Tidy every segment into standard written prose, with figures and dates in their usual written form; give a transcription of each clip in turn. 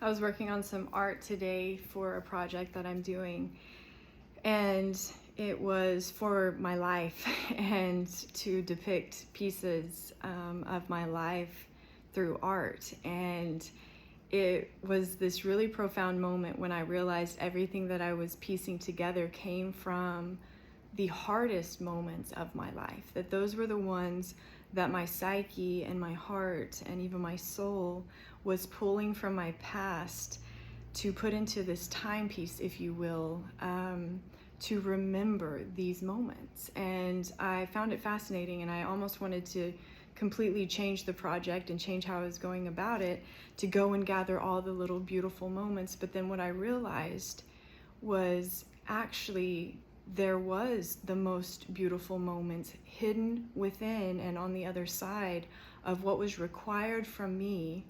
I was working on some art today for a project that I'm doing, and it was for my life and to depict pieces of my life through art. And it was this really profound moment when I realized everything that I was piecing together came from the hardest moments of my life, that those were the ones that my psyche and my heart and even my soul was pulling from my past to put into this timepiece, if you will, to remember these moments. And I found it fascinating, and I almost wanted to completely change the project and change how I was going about it to go and gather all the little beautiful moments. But then what I realized was actually there was the most beautiful moments hidden within and on the other side of what was required from me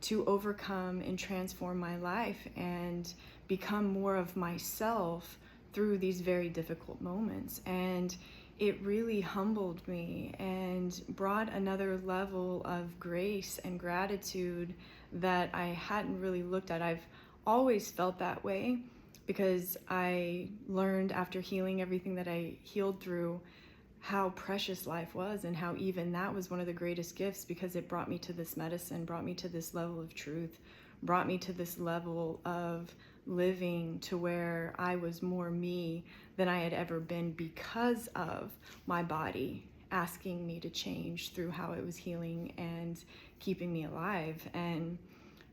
to overcome and transform my life and become more of myself through these very difficult moments. And it really humbled me and brought another level of grace and gratitude that I hadn't really looked at. I've always felt that way because I learned after healing everything that I healed through how precious life was, and how even that was one of the greatest gifts, because it brought me to this medicine, brought me to this level of truth, brought me to this level of living to where I was more me than I had ever been, because of my body asking me to change through how it was healing and keeping me alive. And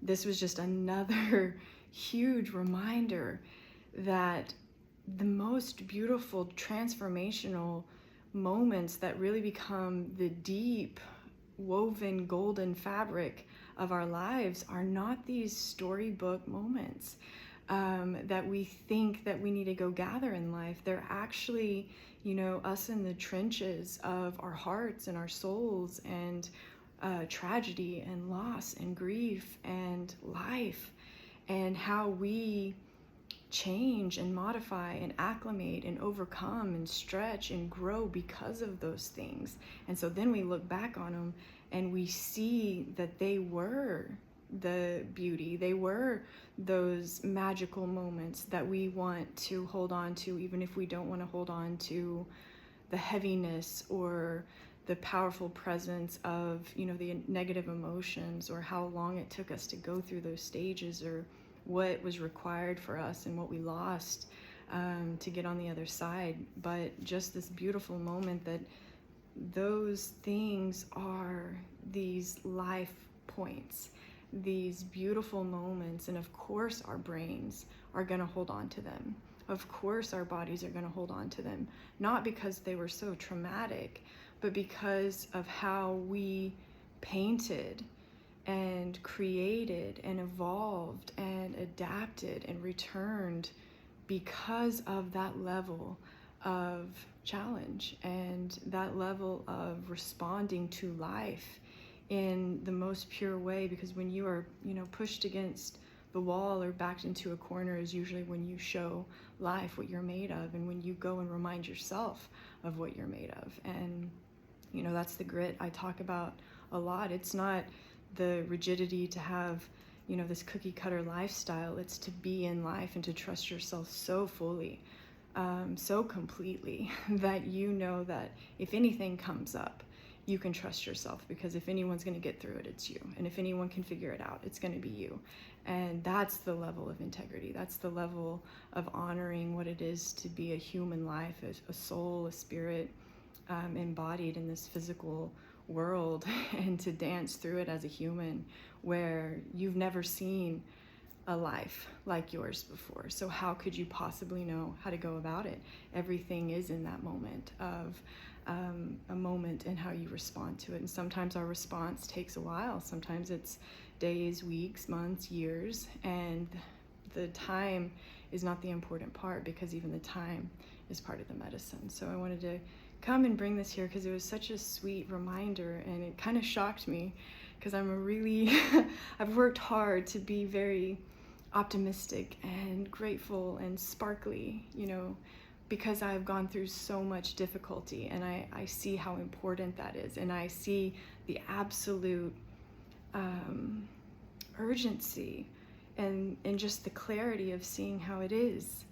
this was just another huge reminder that the most beautiful transformational moments that really become the deep woven golden fabric of our lives are not these storybook moments that we think that we need to go gather in life. They're actually, us in the trenches of our hearts and our souls, and tragedy and loss and grief and life, and how we change and modify and acclimate and overcome and stretch and grow because of those things. And so then we look back on them and we see that they were the beauty, they were those magical moments that we want to hold on to, even if we don't want to hold on to the heaviness or the powerful presence of the negative emotions, or how long it took us to go through those stages, or what was required for us and what we lost to get on the other side. But just this beautiful moment that those things are these life points, these beautiful moments. And of course our brains are going to hold on to them. Of course our bodies are going to hold on to them, not because they were so traumatic, but because of how we painted and created and evolved and adapted and returned because of that level of challenge and that level of responding to life in the most pure way. Because when you are, pushed against the wall or backed into a corner is usually when you show life what you're made of, and when you go and remind yourself of what you're made of. And that's the grit I talk about a lot. It's not the rigidity to have this cookie cutter lifestyle. It's to be in life and to trust yourself so fully, so completely, that that if anything comes up, you can trust yourself, because if anyone's going to get through it, it's you. And if anyone can figure it out, it's going to be you. And that's the level of integrity. That's the level of honoring what it is to be a human life, a soul, a spirit, embodied in this physical world, and to dance through it as a human, where you've never seen a life like yours before. So how could you possibly know how to go about it? Everything is in that moment of a moment and how you respond to it. And sometimes our response takes a while. Sometimes it's days, weeks, months, years, and the time is not the important part, because even the time is part of the medicine. So I wanted to come and bring this here because it was such a sweet reminder, and it kind of shocked me, because I've worked hard to be very optimistic and grateful and sparkly, because I've gone through so much difficulty, and I see how important that is, and I see the absolute urgency and just the clarity of seeing how it is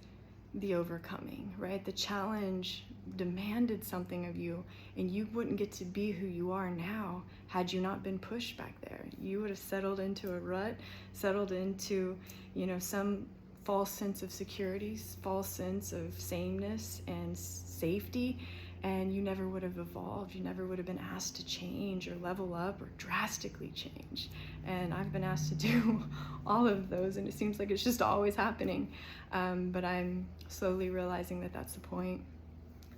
the overcoming, right? The challenge demanded something of you, and you wouldn't get to be who you are now had you not been pushed back there. You would have settled into a rut, settled into, some false sense of security, false sense of sameness and safety, and you never would have evolved. You never would have been asked to change or level up or drastically change. And I've been asked to do all of those, and it seems like it's just always happening. But I'm slowly realizing that that's the point.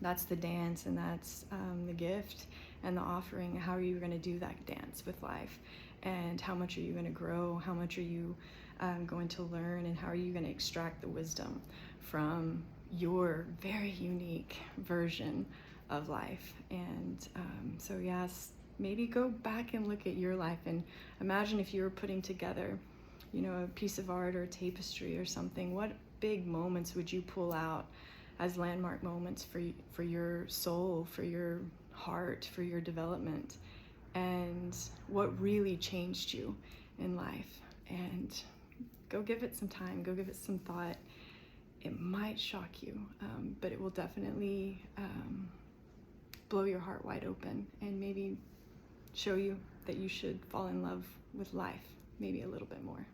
That's the dance, and that's the gift and the offering. How are you going to do that dance with life? And how much are you going to grow? How much are you going to learn? And how are you going to extract the wisdom from your very unique version of life? And so yes, maybe go back and look at your life and imagine if you were putting together, a piece of art or a tapestry or something. What big moments would you pull out as landmark moments for your soul, for your heart, for your development? And what really changed you in life? And go give it some time, go give it some thought. It might shock you, but it will definitely blow your heart wide open and maybe show you that you should fall in love with life maybe a little bit more.